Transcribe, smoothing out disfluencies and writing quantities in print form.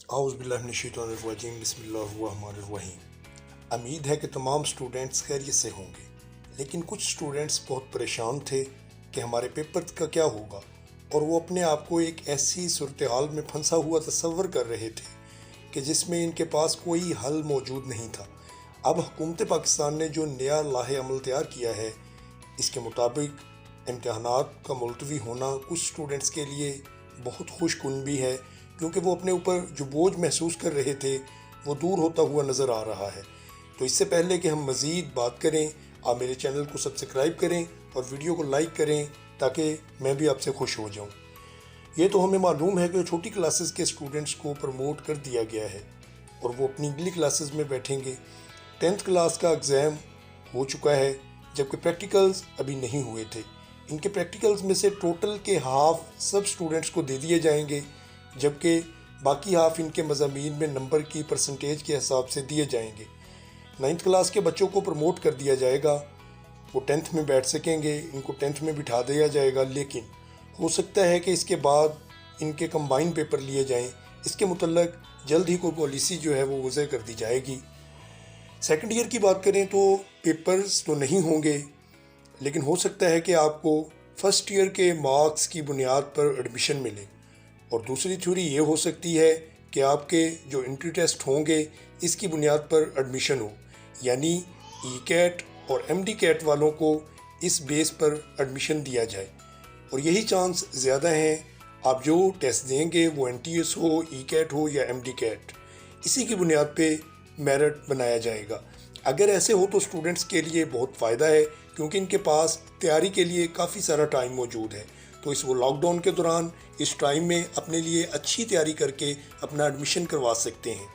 اعوذ باللہ من الشیطان الرجیم بسم اللہ الرحمن الرحیم۔ امید ہے کہ تمام سٹوڈنٹس خیریت سے ہوں گے، لیکن کچھ سٹوڈنٹس بہت پریشان تھے کہ ہمارے پیپر کا کیا ہوگا، اور وہ اپنے آپ کو ایک ایسی صورتحال میں پھنسا ہوا تصور کر رہے تھے کہ جس میں ان کے پاس کوئی حل موجود نہیں تھا۔ اب حکومت پاکستان نے جو نیا لائحہ عمل تیار کیا ہے، اس کے مطابق امتحانات کا ملتوی ہونا کچھ سٹوڈنٹس کے لیے بہت خوش کن بھی ہے، کیونکہ وہ اپنے اوپر جو بوجھ محسوس کر رہے تھے وہ دور ہوتا ہوا نظر آ رہا ہے۔ تو اس سے پہلے کہ ہم مزید بات کریں، آپ میرے چینل کو سبسکرائب کریں اور ویڈیو کو لائک کریں تاکہ میں بھی آپ سے خوش ہو جاؤں۔ یہ تو ہمیں معلوم ہے کہ چھوٹی کلاسز کے سٹوڈنٹس کو پروموٹ کر دیا گیا ہے اور وہ اپنی اگلی کلاسز میں بیٹھیں گے۔ 10th کلاس کا ایگزام ہو چکا ہے، جبکہ پریکٹیکلز ابھی نہیں ہوئے تھے۔ ان کے پریکٹیکلز میں سے ٹوٹل کے ہاف سب سٹوڈنٹس کو دے دیے جائیں گے، جبکہ باقی ہاف ان کے مضامین میں نمبر کی پرسنٹیج کے حساب سے دیے جائیں گے۔ 9th کلاس کے بچوں کو پروموٹ کر دیا جائے گا، وہ 10th میں بیٹھ سکیں گے، ان کو 10th میں بٹھا دیا جائے گا، لیکن ہو سکتا ہے کہ اس کے بعد ان کے کمبائن پیپر لیے جائیں۔ اس کے متعلق جلد ہی کوئی پالیسی جو ہے وہ وضع کر دی جائے گی۔ سیکنڈ ایئر کی بات کریں تو پیپرز تو نہیں ہوں گے، لیکن ہو سکتا ہے کہ آپ کو فرسٹ ایئر کے مارکس کی بنیاد پر ایڈمیشن ملے، اور دوسری تھیوری یہ ہو سکتی ہے کہ آپ کے جو انٹری ٹیسٹ ہوں گے اس کی بنیاد پر ایڈمیشن ہو، یعنی ای کیٹ اور ایم ڈی کیٹ والوں کو اس بیس پر ایڈمیشن دیا جائے، اور یہی چانس زیادہ ہیں آپ جو ٹیسٹ دیں گے وہ این ٹی ایس ہو، ای کیٹ ہو یا ایم ڈی کیٹ، اسی کی بنیاد پہ میرٹ بنایا جائے گا۔ اگر ایسے ہو تو سٹوڈنٹس کے لیے بہت فائدہ ہے، کیونکہ ان کے پاس تیاری کے لیے کافی سارا ٹائم موجود ہے، تو وہ لاک ڈاؤن کے دوران اس ٹائم میں اپنے لیے اچھی تیاری کر کے اپنا ایڈمیشن کروا سکتے ہیں۔